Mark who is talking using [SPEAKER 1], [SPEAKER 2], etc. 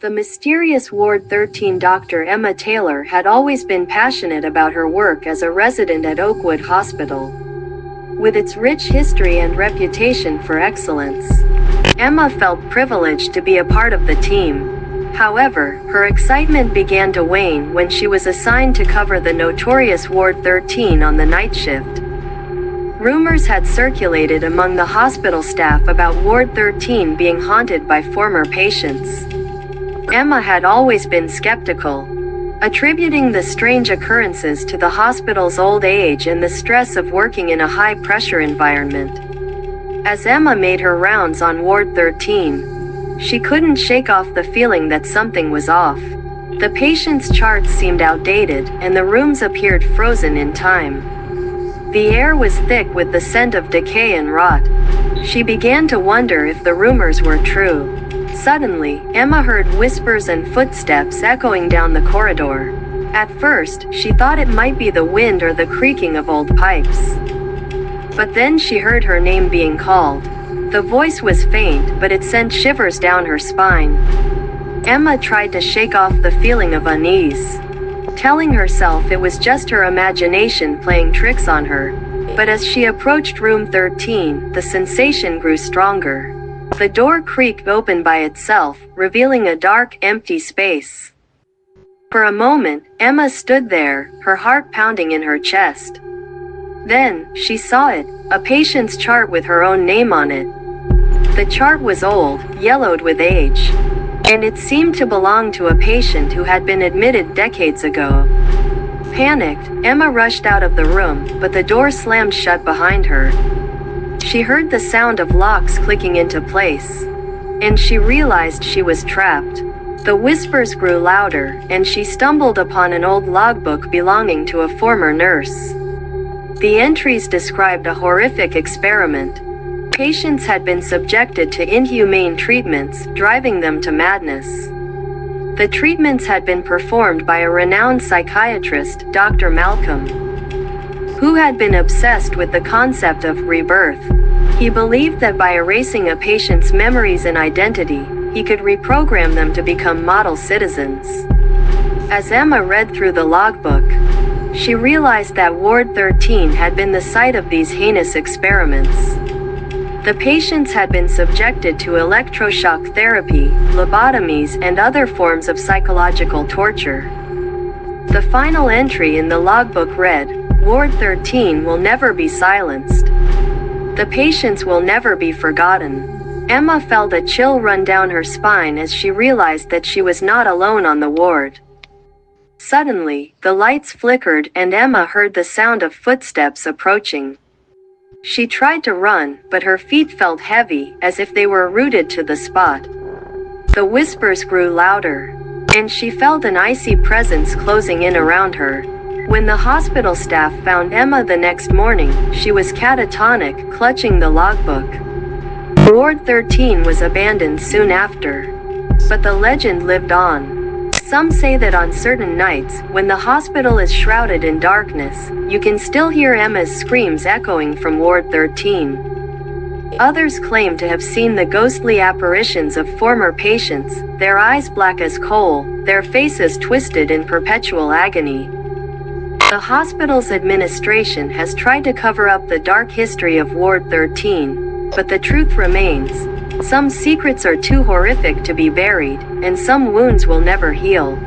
[SPEAKER 1] The mysterious Ward 13 Dr. Emma Taylor had always been passionate about her work as a resident at Oakwood Hospital. With its rich history and reputation for excellence, Emma felt privileged to be a part of the team. However, her excitement began to wane when she was assigned to cover the notorious Ward 13 on the night shift. Rumors had circulated among the hospital staff about Ward 13 being haunted by former patients. Emma had always been skeptical, attributing the strange occurrences to the hospital's old age and the stress of working in a high-pressure environment. As Emma made her rounds on Ward 13, she couldn't shake off the feeling that something was off. The patients' charts seemed outdated, and the rooms appeared frozen in time. The air was thick with the scent of decay and rot. She began to wonder if the rumors were true. Suddenly, Emma heard whispers and footsteps echoing down the corridor. At first, she thought it might be the wind or the creaking of old pipes. But then she heard her name being called. The voice was faint, but it sent shivers down her spine. Emma tried to shake off the feeling of unease, telling herself it was just her imagination playing tricks on her. But as she approached room 13, the sensation grew stronger. The door creaked open by itself, revealing a dark, empty space. For a moment, Emma stood there, her heart pounding in her chest. Then, she saw it, a patient's chart with her own name on it. The chart was old, yellowed with age, and it seemed to belong to a patient who had been admitted decades ago. Panicked, Emma rushed out of the room, but the door slammed shut behind her. She heard the sound of locks clicking into place, and she realized she was trapped. The whispers grew louder, and she stumbled upon an old logbook belonging to a former nurse. The entries described a horrific experiment. Patients had been subjected to inhumane treatments, driving them to madness. The treatments had been performed by a renowned psychiatrist, Dr. Malcolm, who had been obsessed with the concept of rebirth. He believed that by erasing a patient's memories and identity, he could reprogram them to become model citizens. As Emma read through the logbook, she realized that Ward 13 had been the site of these heinous experiments. The patients had been subjected to electroshock therapy, lobotomies, and other forms of psychological torture. The final entry in the logbook read, "Ward 13 will never be silenced. The patients will never be forgotten." Emma felt a chill run down her spine as she realized that she was not alone on the ward. Suddenly, the lights flickered and Emma heard the sound of footsteps approaching. She tried to run, but her feet felt heavy, as if they were rooted to the spot. The whispers grew louder, and she felt an icy presence closing in around her. When the hospital staff found Emma the next morning, she was catatonic, clutching the logbook. Ward 13 was abandoned soon after, but the legend lived on. Some say that on certain nights, when the hospital is shrouded in darkness, you can still hear Emma's screams echoing from Ward 13. Others claim to have seen the ghostly apparitions of former patients, their eyes black as coal, their faces twisted in perpetual agony. The hospital's administration has tried to cover up the dark history of Ward 13, but the truth remains. Some secrets are too horrific to be buried, and some wounds will never heal.